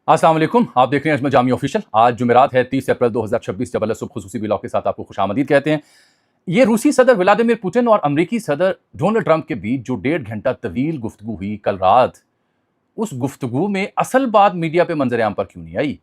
अस्सलाम वालेकुम, आप देख रहे हैं अजमल जामी ऑफिशियल। आज जुमेरात है 30 अप्रैल 2026। जब सुबह खुसूसी ब्लॉग के साथ आपको खुशामदीद कहते हैं। ये रूसी सदर व्लादिमीर पुतिन और अमरीकी सदर डोनाल्ड ट्रंप के बीच जो 1.5 घंटा तवील गुफ्तगू हुई कल रात, उस गुफ्तगू में असल बात मीडिया पे मंजर आम पर क्यों नहीं आई?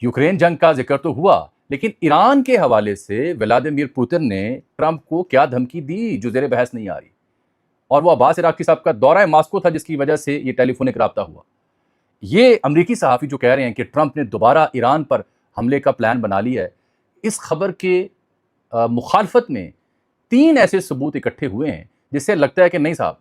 यूक्रेन जंग का जिक्र तो हुआ, लेकिन ईरान के हवाले से व्लादिमीर पुतिन ने ट्रंप को क्या धमकी दी जो ज़ेरे बहस नहीं आ रही। और वो अब्बास इराक़ी साहब का दौरा मास्को था जिसकी वजह से ये टेलीफोनिक रब्ता हुआ। ये अमरीकी सहाफ़ी जो कह रहे हैं कि ट्रंप ने दोबारा ईरान पर हमले का प्लान बना लिया है, इस खबर के मुखालफत में 3 ऐसे सबूत इकट्ठे हुए हैं जिससे लगता है कि नहीं साहब,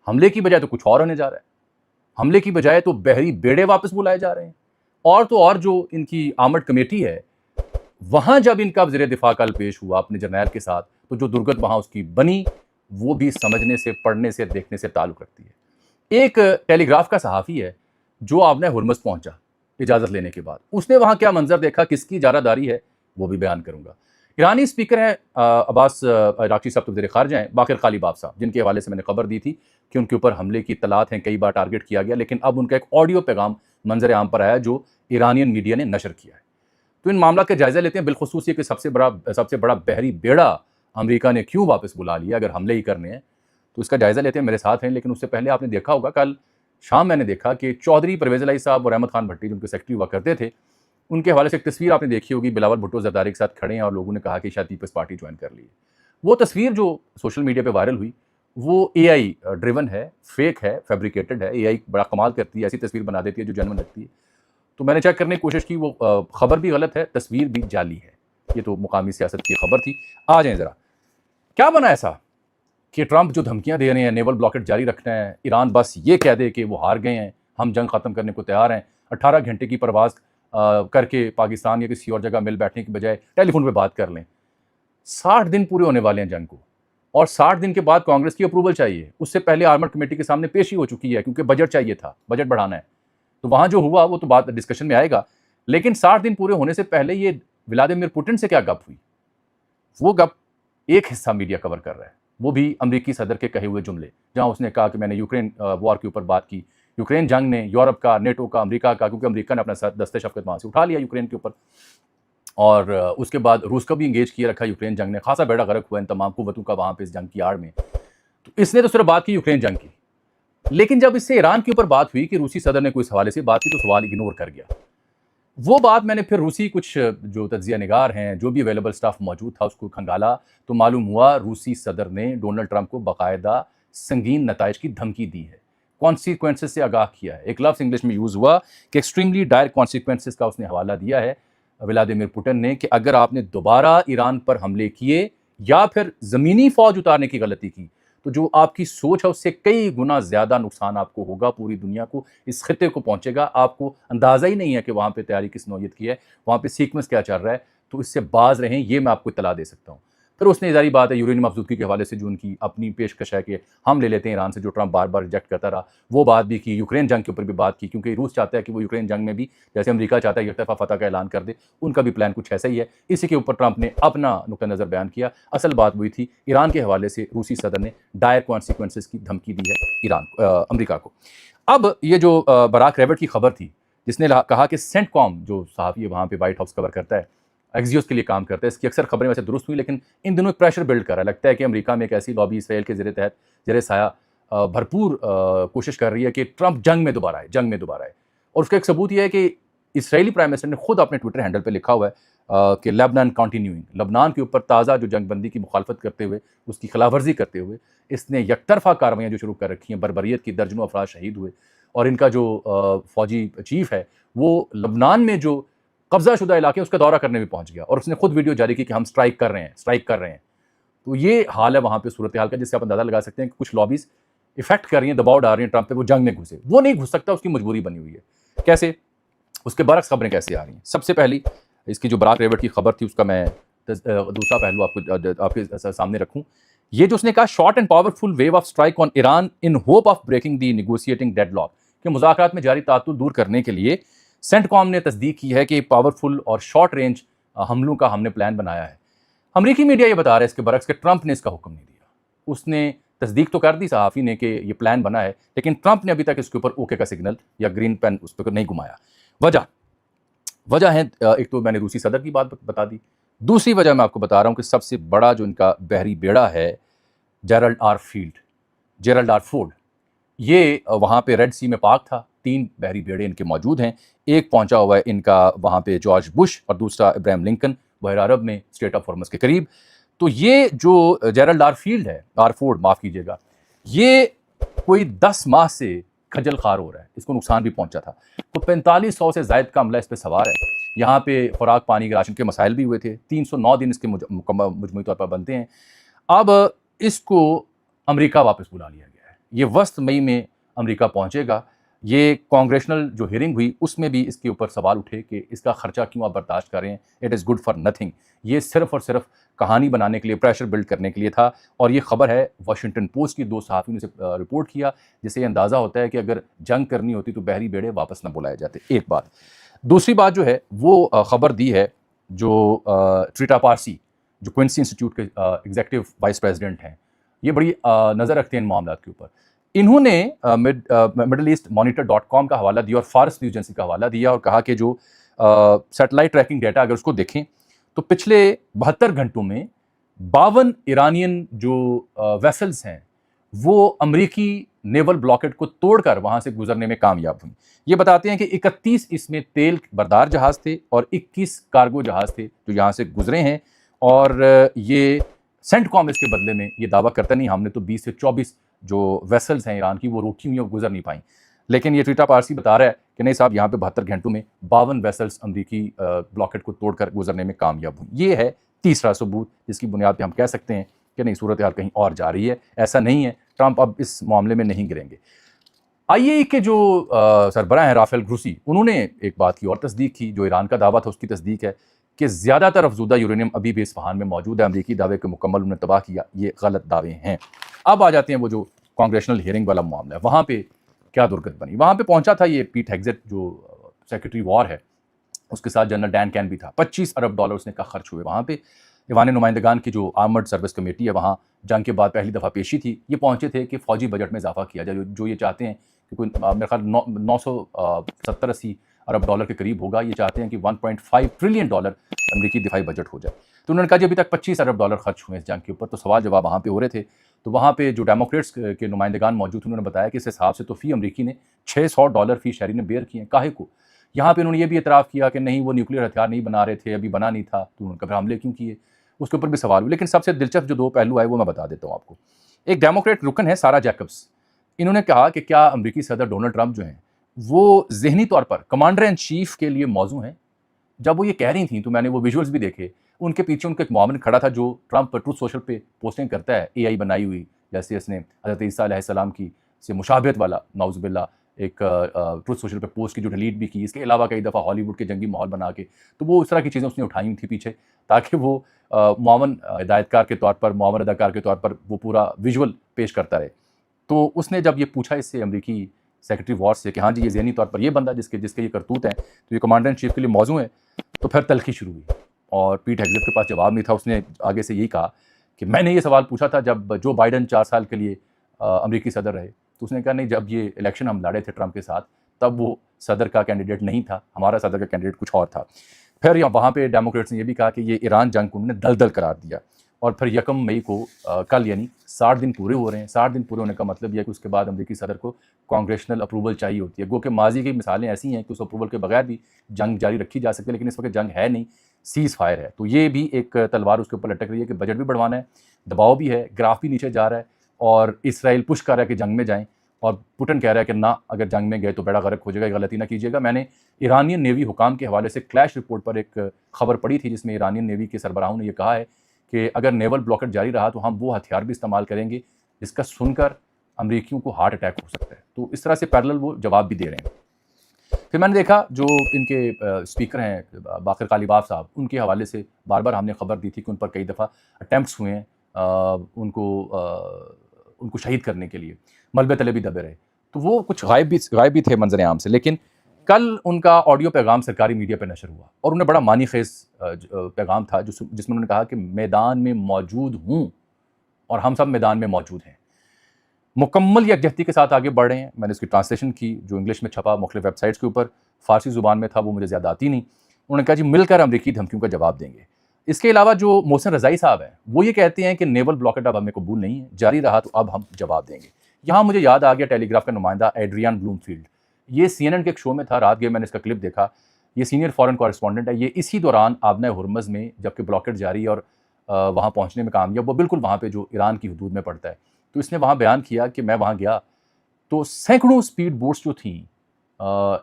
हमले की बजाय तो कुछ और होने जा रहा है। हमले की बजाय तो बहरी बेड़े वापस बुलाए जा रहे हैं। और तो और जो इनकी आमद कमेटी है, वहाँ जब इनका वज़ीर दिफा कल पेश हुआ अपने जर्नैल के साथ, तो जो दुर्गत वहाँ उसकी बनी, वो भी समझने से, पढ़ने से, देखने से ताल्लुक़ रखती है। एक टेलीग्राफ का सहाफ़ी है जो आपने हुरमस पहुंचा इजाज़त लेने के बाद, उसने वहाँ क्या मंजर देखा, किसकी इजारादारी है, वो भी बयान करूंगा। ईरानी स्पीकर हैं अब्बास इराक़ी साहब, तो वज़ीर ख़ारिजा हैं बाक़िर ग़ालिबाफ साहब, जिनके हवाले से मैंने खबर दी थी कि उनके ऊपर हमले की इत्तलात हैं, कई बार टारगेट किया गया, लेकिन अब उनका एक ऑडियो पैगाम मंजर आम पर आया जो ईरानियन मीडिया ने नशर किया है। तो इन मामला का जायज़ा लेते हैं, बिलखुसूस ये कि सबसे बड़ा बहरी बेड़ा अमरीका ने क्यों वापस बुला लिया अगर हमले ही करने हैं, तो इसका जायज़ा लेते हैं। मेरे साथ हैं, लेकिन उससे पहले आपने देखा होगा कल शाम मैंने देखा कि चौधरी परवेज़ इलाही साहब और अहमद खान भट्टी जो उनके सेक्रेटरी हुआ करते थे, उनके हवाले से एक तस्वीर आपने देखी होगी, बिलावल भुट्टो ज़रदारी के साथ खड़े हैं और लोगों ने कहा कि शायद पीपल्स पार्टी ज्वाइन कर ली है। वो तस्वीर जो सोशल मीडिया पे वायरल हुई, वो AI ड्रिवन है, फेक है, फैब्रिकेटेड है। AI बड़ा कमाल करती है, ऐसी तस्वीर बना देती है जो जेन्युइन लगती है। तो मैंने चेक करने की कोशिश की, वो खबर भी गलत है, तस्वीर भी जाली है। ये तो मुकामी सियासत की खबर थी। आ जाएँ ज़रा, क्या बना ऐसा कि ट्रंप जो धमकियां दे रहे हैं, नेवल ब्लॉकेट जारी रखना है, ईरान बस ये कह दे कि वो हार गए हैं, हम जंग ख़त्म करने को तैयार हैं, 18 घंटे की परवाज़ करके पाकिस्तान या किसी और जगह मिल बैठने की बजाय टेलीफोन पे बात कर लें। 60 दिन पूरे होने वाले हैं जंग को, और 60 दिन के बाद कांग्रेस की अप्रूवल चाहिए। उससे पहले आर्मर्ड कमेटी के सामने पेशी हो चुकी है, क्योंकि बजट चाहिए था, बजट बढ़ाना है। तो वहाँ जो हुआ वो तो बात डिस्कशन में आएगा, लेकिन 60 दिन पूरे होने से पहले ये व्लादिमीर पुतिन से क्या गप हुई, वो गप एक हिस्सा मीडिया कवर कर रहा है, वो भी अमरीकी सदर के कहे हुए जुमले, जहां उसने कहा कि मैंने यूक्रेन वॉर के ऊपर बात की, यूक्रेन जंग ने यूरोप का, नेटो का, अमेरिका का, क्योंकि अमेरिका ने अपना दस्ते शफ़क़त वहाँ से उठा लिया यूक्रेन के ऊपर, और उसके बाद रूस का भी इंगेज किया रखा यूक्रेन जंग ने। खासा बेड़ा गर्क हुआ इन तमाम कुव्वतों का वहाँ पे इस जंग की आड़ में। तो इसने तो सिर्फ बात की यूक्रेन जंग की, लेकिन जब इससे ईरान के ऊपर बात हुई कि रूसी सदर ने कोई इस हवाले से बात की, तो सवाल इग्नोर कर गया। वो बात मैंने फिर रूसी कुछ जो तज्जिया निगार हैं, जो भी अवेलेबल स्टाफ मौजूद था, उसको खंगाला, तो मालूम हुआ रूसी सदर ने डोनाल्ड ट्रंप को बाकायदा संगीन नताइज की धमकी दी है, कॉन्सिक्वेंसेस से आगाह किया है। एक लफ्ज़ इंग्लिश में यूज़ हुआ कि एक्सट्रीमली डायर कॉन्सिक्वेंसेस का उसने हवाला दिया है व्लादिमीर पुतिन ने, कि अगर आपने दोबारा ईरान पर हमले किए या फिर ज़मीनी फ़ौज उतारने की गलती की, तो जो आपकी सोच है उससे कई गुना ज़्यादा नुकसान आपको होगा, पूरी दुनिया को, इस खित्ते को पहुंचेगा। आपको अंदाज़ा ही नहीं है कि वहाँ पे तैयारी किस नौयत की है, वहाँ पे सीक्वेंस क्या चल रहा है, तो इससे बाज रहें, ये मैं आपको इत्तला दे सकता हूँ। फिर उसने ज़ाहिर बात है यूरेनियम अफजूदगी के हवाले से जो उनकी अपनी पेशकश है कि हम ले लेते हैं ईरान से, जो ट्रंप बार बार रिजेक्ट करता रहा, वो बात भी की। यूक्रेन जंग के ऊपर भी बात की, क्योंकि रूस चाहता है कि वो यूक्रेन जंग में भी, जैसे अमेरिका चाहता है एक तरफा फतह का ऐलान कर दे, उनका भी प्लान कुछ ऐसा ही है। इसी के ऊपर ट्रंप ने अपना नुक्ता नज़र बयान किया। असल बात वही थी, ईरान के हवाले से रूसी सदर ने डायर कॉन्सिक्वेंसेस की धमकी दी है अमेरिका को। अब ये जो बराक रेबर्ट की खबर थी, जिसने कहा कि सेंटकॉम, जो सहाफ़ी वहाँ पे वाइट हाउस कवर करता है, एक्सियोस के लिए काम करता है, इसकी अक्सर खबरें वैसे दुरुस्त हुई, लेकिन इन दिनों एक प्रेशर बिल्ड कर रहा है। लगता है कि अमेरिका में एक ऐसी लॉबी इसराइल के ज़ेरे साया भरपूर कोशिश कर रही है कि ट्रंप जंग में दोबारा आए। और उसका एक सबूत यह है कि इसराइली प्राइम मिनिस्टर ने खुद अपने ट्विटर हैंडल पर लिखा हुआ है कि लेबनान कंटिन्यूइंग, लबनान के ऊपर ताज़ा जो जंगबंदी की मुखालफत करते हुए, उसकी खिलाफवर्जी करते हुए, इसने यकतरफा कार्रवाइयाँ जो शुरू कर रखी हैं, बर्बरियत की, दर्जनों अफराद शहीद हुए, और इनका जो फ़ौजी चीफ है वो लबनान में जो कब्जा शुदा इलाके उसका दौरा करने भी पहुंच गया, और उसने खुद वीडियो जारी की कि हम स्ट्राइक कर रहे हैं। तो ये हाल है वहाँ पे सूरत हाल का, जिससे आप अंदाज़ा लगा सकते हैं कि कुछ लॉबीज़ इफेक्ट कर रही हैं, दबाव डाल रही हैं ट्रंप पे, वो जंग में घुसे, वो नहीं घुस सकता, उसकी मजबूरी बनी हुई है। कैसे, उसके बरक्स खबरें कैसे आ रही हैं? सबसे पहली इसकी जो बराक रेबर्ट की खबर थी, उसका मैं दूसरा पहलू आपके सामने रखूँ। ये जो उसने कहा, short and powerful wave of strike on Iran in hope of breaking the negotiating deadlock, कि मुज़ाकरात में जारी तातुल दूर करने के लिए सेंटकॉम ने तस्दीक की है कि पावरफुल और शॉर्ट रेंज हमलों का हमने प्लान बनाया है। अमरीकी मीडिया ये बता रहा है इसके बरक्स कि ट्रंप ने इसका हुक्म नहीं दिया। उसने तस्दीक तो कर दी सहाफ़ी ने कि ये प्लान बना है, लेकिन ट्रंप ने अभी तक इसके ऊपर ओके का सिग्नल या ग्रीन पेन उस पर नहीं घुमाया। وجہ ہے ایک تو میں نے روسی صدر کی بات بتا دی، دوسری وجہ میں آپ کو بتا رہا ہوں کہ سب سے بڑا جو ان کا بحری بیڑا ہے جیرلڈ آر فورڈ، یہ وہاں پہ ریڈ سی میں پارک تھا، 3 بحری بیڑے ان کے موجود ہیں، ایک پہنچا ہوا ہے ان کا وہاں پہ جارج بش اور دوسرا ابراہیم لنکن بحیرہ عرب میں اسٹریٹ آف ہارمز کے قریب۔ تو یہ جو جیرلڈ آر فورڈ معاف کیجیے گا، یہ کوئی 10 ماہ سے کھجل خوار ہو رہا ہے، اس کو نقصان بھی پہنچا تھا، تو 4500 سے زائد کا عملہ اس پہ سوار ہے۔ یہاں پہ خوراک پانی کے راشن کے مسائل بھی ہوئے تھے، 309 دن اس کے مجموعی طور پر بنتے ہیں۔ اب اس کو امریکہ واپس بلا لیا گیا ہے، یہ وسط مئی میں امریکہ پہنچے گا۔ یہ کانگریشنل جو ہیئرنگ ہوئی اس میں بھی اس کے اوپر سوال اٹھے کہ اس کا خرچہ کیوں آپ برداشت کر رہے ہیں، it is good for nothing, یہ صرف اور صرف کہانی بنانے کے لیے، پریشر بلڈ کرنے کے لیے تھا۔ اور یہ خبر ہے واشنگٹن پوسٹ کی، 2 صحافیوں نے اسے رپورٹ کیا، جس سے یہ اندازہ ہوتا ہے کہ اگر جنگ کرنی ہوتی تو بحری بیڑے واپس نہ بلائے جاتے، ایک بات۔ دوسری بات جو ہے وہ خبر دی ہے جو ٹریٹا پارسی، جو کوئنسی انسٹیٹیوٹ کے ایگزیکٹو وائس پریزیڈنٹ ہیں، یہ بڑی نظر رکھتے ہیں ان معاملات کے اوپر۔ انہوں نے مڈل ایسٹ monitor.com کا حوالہ دیا اور فارس نیوز ایجنسی کا حوالہ دیا اور کہا کہ جو سیٹلائٹ ٹریکنگ ڈیٹا اگر اس کو دیکھیں تو پچھلے 72 گھنٹوں میں 52 ایرانین جو ویسلز ہیں وہ امریکی نیول بلاکٹ کو توڑ کر وہاں سے گزرنے میں کامیاب ہوئی۔ یہ بتاتے ہیں کہ 31 اس میں تیل بردار جہاز تھے اور 21 کارگو جہاز تھے جو یہاں سے گزرے ہیں، اور یہ سینٹ کام اس کے بدلے میں یہ دعویٰ کرتا نہیں، ہم نے تو 20 سے 24 جو ویسلز ہیں ایران کی وہ روکی ہوئی اور گزر نہیں پائیں، لیکن یہ ٹریٹا پارسی بتا رہا ہے کہ نہیں صاحب، یہاں پہ 72 گھنٹوں میں 52 ویسلز امریکی بلاکٹ کو توڑ کر گزرنے میں کامیاب ہوئی۔ یہ ہے تیسرا ثبوت جس کی بنیاد پہ ہم کہہ سکتے ہیں کہ نہیں، صورتحال کہیں اور جا رہی ہے، ایسا نہیں ہے، ٹرمپ اب اس معاملے میں نہیں گریں گے۔ آئی اے ای کے جو سربراہ ہیں رافیل گروسی، انہوں نے ایک بات کی اور تصدیق کی، جو ایران کا دعویٰ تھا اس کی تصدیق ہے کہ زیادہ تر افزودہ یورینیم ابھی بھی اصفہان میں موجود ہے، امریکی دعوے کے مکمل انہوں نے تباہ کیا، یہ غلط دعوے ہیں۔ اب آ جاتے ہیں وہ جو کانگریشنل ہیئرنگ والا معاملہ ہے، وہاں پہ کیا درگت بنی۔ وہاں پہ پہنچا تھا یہ پیٹ ہیگزٹ جو سیکرٹری وار ہے، اس کے ساتھ جنرل ڈین کین بھی تھا، $25 ارب اس نے کہا خرچ ہوئے وہاں پہ۔ ایوان نمائندگان کی جو آرمڈ سروس کمیٹی ہے وہاں جنگ کے بعد پہلی دفعہ پیشی تھی، یہ پہنچے تھے کہ فوجی بجٹ میں اضافہ کیا جائے، جو یہ چاہتے ہیں کہ کوئی میرے خیال 970-80 ارب ڈالر کے قریب ہوگا، یہ چاہتے ہیں کہ $1.5 ٹریلین امریکی دفاعی بجٹ ہو جائے۔ تو انہوں نے کہا جی ابھی تک $25 ارب خرچ ہوئے اس جنگ کے اوپر، تو سوال جواب وہاں پہ ہو رہے تھے۔ تو وہاں پہ جو ڈیموکریٹس کے نمائندگان موجود تھے انہوں نے بتایا کہ اس حساب سے تو فی امریکی نے $600 فی شہری نے بیئر کیے ہیں، کاہے کو؟ یہاں پہ انہوں نے یہ بھی اعتراف کیا کہ نہیں، وہ نیوکلیئر ہتھیار نہیں بنا رہے تھے، ابھی بنا نہیں تھا، تو انہوں نے کہا حملے کیوں کیے، اس کے اوپر بھی سوال ہوئے۔ لیکن سب سے دلچسپ جو 2 پہلو آئے وہ میں بتا دیتا ہوں آپ کو۔ ایک ڈیموکریٹ رکن ہے سارا جیکبس، انہوں نے کہا کہ کیا امریکی صدر ڈونلڈ ٹرمپ جو ہیں وہ ذہنی طور پر کمانڈر ان چیف کے لیے موزوں ہیں۔ جب وہ یہ کہہ رہی تھیں تو میں نے وہ ویژولز بھی دیکھے، ان کے پیچھے ان کا ایک معاون کھڑا تھا جو ٹرمپ ٹروتھ سوشل پہ پوسٹنگ کرتا ہے، اے آئی بنائی ہوئی، جیسے اس نے حضرت عیسیٰ علیہ السلام کی سے مشابہت والا نعوذ باللہ ایک ٹروتھ سوشل پہ پوسٹ کی جو ڈیلیٹ بھی کی، اس کے علاوہ کئی دفعہ ہالی ووڈ کے جنگی ماحول بنا کے، تو وہ اس طرح کی چیزیں اس نے اٹھائی ہوئی تھی پیچھے، تاکہ وہ معاون ہدایتکار کے طور پر، معاون اداکار کے طور پر وہ پورا ویژول پیش کرتا رہے۔ تو اس نے جب یہ پوچھا اس سے امریکی سیکرٹری وار سے کہ ہاں جی یہ ذہنی طور پر یہ بندہ جس کے یہ کرتوت ہیں تو یہ کمانڈر ان چیف کے لیے موزوں ہے، تو پھر تلخی شروع ہوئی اور پیٹ ہیگزٹ کے پاس جواب نہیں تھا۔ اس نے آگے سے یہی کہا کہ میں نے یہ سوال پوچھا تھا جب جو بائیڈن 4 سال کے لیے امریکی صدر رہے، تو اس نے کہا نہیں، جب یہ الیکشن ہم لڑے تھے ٹرمپ کے ساتھ تب وہ صدر کا کینڈیڈیٹ نہیں تھا، ہمارا صدر کا کینڈیڈیٹ کچھ اور تھا۔ پھر وہاں پہ ڈیموکریٹس نے یہ بھی کہا کہ یہ ایران جنگ کو انہوں نے دلدل قرار دیا، اور پھر 1 مئی کو کل یعنی 60 دن پورے ہو رہے ہیں۔ 60 دن پورے ہونے کا مطلب یہ ہے کہ اس کے بعد امریکی صدر کو کانگریشنل اپروول چاہیے ہوتی ہے۔ گو کہ ماضی کی مثالیں ایسی ہیں کہ اس اپروول کے بغیر بھی جنگ جاری رکھی جا سکتی ہے، لیکن اس وقت جنگ ہے نہیں، سیز فائر ہے۔ تو یہ بھی ایک تلوار اس کے اوپر لٹک رہی ہے کہ بجٹ بھی بڑھوانا ہے، دباؤ بھی ہے، گراف بھی نیچے جا رہا ہے، اور اسرائیل پش کر رہا ہے کہ جنگ میں جائیں، اور پوٹن کہہ رہا ہے کہ نہ، اگر جنگ میں گئے تو بیڑا غرق ہو جائے گا، غلطی نہ کیجیے گا۔ میں نے ایرانین نیوی حکام کے حوالے سے کلیش رپورٹ پر ایک خبر پڑھی تھی جس میں ایرانین نیوی کے سربراہوں نے یہ کہا ہے کہ اگر نیول بلاکٹ جاری رہا تو ہم وہ ہتھیار بھی استعمال کریں گے جس کا سن کر امریکیوں کو ہارٹ اٹیک ہو سکتا ہے۔ تو اس طرح سے پیرلل وہ جواب بھی دے رہے ہیں۔ پھر میں نے دیکھا جو ان کے اسپیکر ہیں باقر قالیباف صاحب، ان کے حوالے سے بار بار ہم نے خبر دی تھی کہ ان پر کئی دفعہ اٹیمپٹس ہوئے ہیں ان کو شہید کرنے کے لیے، ملبے تلے بھی دبے رہے، تو وہ کچھ غائب بھی تھے منظر عام سے۔ لیکن کل ان کا آڈیو پیغام سرکاری میڈیا پہ نشر ہوا، اور انہیں بڑا معنی خیز پیغام تھا جس میں انہوں نے کہا کہ میدان میں موجود ہوں اور ہم سب میدان میں موجود ہیں۔ मुकम्मल यकजहती के साथ आगे बढ़ रहे हैं। मैंने इसकी ट्रांसलेशन की, जो इंग्लिश में छपा मुख्तलिफ वेबसाइट्स के ऊपर, फ़ारसी ज़ुबान में था, वो मुझे ज़्यादा आती नहीं। उन्होंने कहा जी मिलकर अमरीकी धमकियों का जवाब देंगे। इसके अलावा जो मोहसिन रज़ाई साहब हैं, वो ये कहते हैं कि नेवल ब्लॉकेट अब हमें कबूल नहीं है, जारी रहा तो अब हम जवाब देंगे। यहाँ मुझे याद आ गया टेलीग्राफ का नुमाइंदा एड्रियन ब्लूमफील्ड, ये CNN के एक शो में था, रात गए मैंने इसका क्लिप देखा। ये सीनियर फॉरेन कॉरेस्पॉन्डेंट है, ये इसी दौरान आबना हुरमज़ में जबकि ब्लॉकेट जारी और वहाँ पहुँचने में कामयाब, वो बिल्कुल वहाँ पे जो ईरान की हदूद में पड़ता है। तो इसने वहाँ बयान किया कि मैं वहाँ गया तो सैकड़ों स्पीड बोट्स जो थी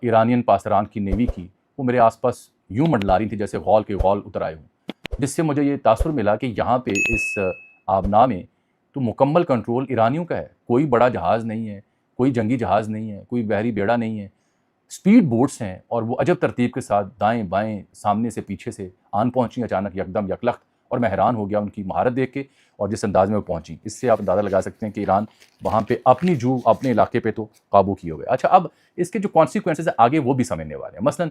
ईरानियन पासरान की नेवी की, वो मेरे आसपास यूँ मंडला रही थी जैसे गौल के गौल उतर आए हों, जिससे मुझे ये तासुर मिला कि यहाँ पे इस आबना में तो मुकम्मल कंट्रोल ईरानियों का है। कोई बड़ा जहाज़ नहीं है, कोई जंगी जहाज़ नहीं है, कोई बहरी बेड़ा नहीं है, स्पीड बोट्स हैं और वो अजब तरतीब के साथ दाएं बाएं सामने से पीछे से आन पहुंची अचानक यकदम यकलख्त, और मैं हैरान हो गया उनकी महारत देख के और जिस अंदाज में वो पहुंची। इससे आप अंदाज़ा लगा सकते हैं कि ईरान वहाँ पे अपनी जू अपने इलाके पे तो काबू किए हुए। अच्छा, अब इसके जो कॉन्सिक्वेंसेस है आगे वो भी समझने वाले हैं। मसलन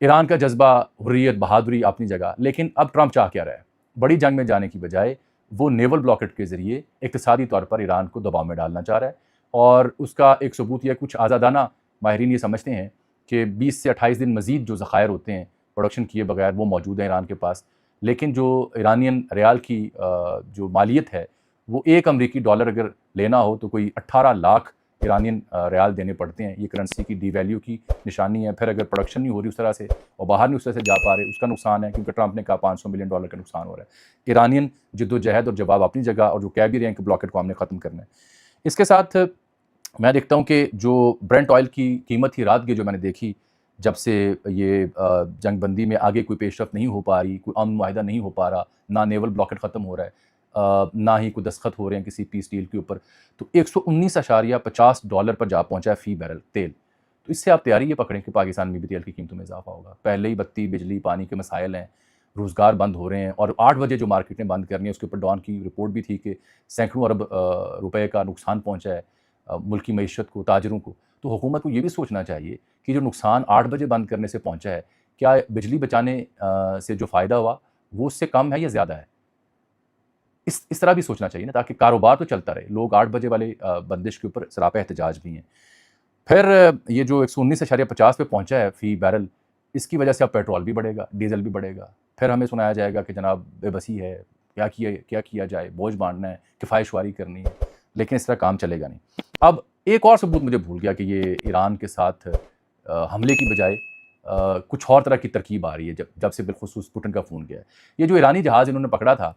ईरान का जज्बा, हुर्रियत, बहादुरी अपनी जगह, लेकिन अब ट्रंप चाह क्या रहा है? बड़ी जंग में जाने की बजाय वो नेवल ब्लॉकेट के ज़रिए इक़्तिसादी तौर पर ईरान को दबाव में डालना चाह रहा है। और उसका एक सबूत यह, कुछ आज़ादाना माहिरीन ये समझते हैं कि 20 से 28 दिन मज़ीद जो ज़खायर होते हैं प्रोडक्शन किए बगैर वो मौजूद हैं ईरान के पास। लेकिन जो ईरानियन रियाल की जो मालियत है, वो $1 अमरीकी अगर लेना हो तो कोई 18 लाख ईरानियन रियाल देने पड़ते हैं। ये करेंसी की डीवैल्यू की निशानी है। फिर अगर प्रोडक्शन नहीं हो रही उस तरह से और बाहर नहीं उस तरह से जा पा रहे, उसका नुकसान है, क्योंकि ट्रंप ने कहा $500 मिलियन का नुकसान हो रहा है। ईरानियन जद्दोजहद और जवाब अपनी जगह, और जो कह भी रहे हैं कि ब्लॉकेट को हमने ख़त्म करना है। इसके साथ मैं देखता हूँ कि जो ब्रेंट ऑयल की कीमत ही रात की जो मैंने देखी, जब से ये जंगबंदी में आगे कोई पेशरफ नहीं हो पा रही, कोई अमन मुआहिदा नहीं हो पा रहा, ना नेवल ब्लॉकेट ख़त्म हो रहा है, ना ही कोई दस्तखत हो रहे हैं किसी पीस डील के ऊपर, तो $119.50 पर जा पहुँचा है फ़ी बैरल तेल। तो इससे आप तैयारी ये पकड़ें कि पाकिस्तान में भी तेल की कीमतों में इजाफा होगा। पहले ही बत्ती, बिजली, पानी के मसाइल हैं, रोज़गार बंद हो रहे हैं, और 8 बजे जो मार्केटें बंद करनी है उसके ऊपर डॉन की रिपोर्ट भी थी कि सैकड़ों अरब रुपए का नुकसान पहुँचा है मुल्क की मईशत को, ताजरों को। तो हुकूमत को ये भी सोचना चाहिए कि जो नुकसान 8 बजे बंद करने से पहुँचा है, क्या बिजली बचाने से जो फ़ायदा हुआ वो उससे कम है या ज़्यादा है? इस तरह भी सोचना चाहिए ना, ताकि कारोबार तो चलता रहे। लोग 8 बजे वाले बंदिश के ऊपर सरापा एहतजाज भी हैं। फिर ये जो 119.50 पे पहुँचा है फ़ी बैरल, इसकी वजह से अब पेट्रोल भी बढ़ेगा, डीज़ल भी बढ़ेगा। फिर हमें सुनाया जाएगा कि जनाब बेबसी है, क्या किया जाए, बोझ बाँटना है, किफ़ायतशुमारी करनी है, लेकिन इस तरह काम चलेगा नहीं। अब एक और सबूत मुझे भूल गया कि ये ईरान के साथ हमले की बजाय कुछ और तरह की तरकीब आ रही है जब से बिलखुसूस पुतिन का फ़ोन गया है। ये जो ईरानी जहाज़ इन्होंने पकड़ा था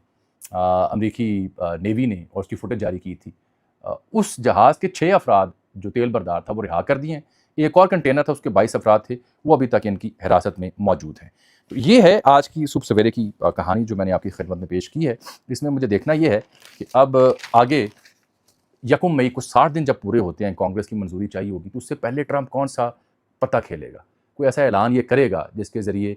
अमरीकी नेवी ने, और उसकी फुटेज जारी की थी, उस जहाज़ के 6 अफराद जो तेल बरदार था वो रिहा कर दिए हैं। एक और कंटेनर था, उसके 22 अफराद थे, वो अभी तक इनकी हिरासत में मौजूद हैं। तो ये है आज की सुबह सवेरे की कहानी जो मैंने आपकी खिदमत में पेश की है। इसमें मुझे देखना ये है कि अब आगे 1 मई को 60 दिन जब पूरे होते हैं, कांग्रेस की मंजूरी चाहिए होगी, तो उससे पहले ट्रंप कौन सा पत्ता खेलेगा, कोई ऐसा ऐलान ये करेगा जिसके ज़रिए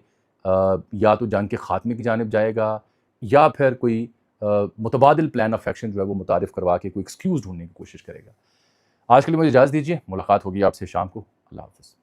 या तो जंग के खात्मे की जानिब जाएगा, या फिर कोई मुतबादिल प्लान ऑफ एक्शन जो है वो मुतारिफ़ करवा के कोई एक्सक्यूज़ ढूंढने की कोशिश करेगा। आज के लिए मुझे इजाज़त दीजिए, मुलाकात होगी आपसे शाम को। अल्लाह हाफ़िज़।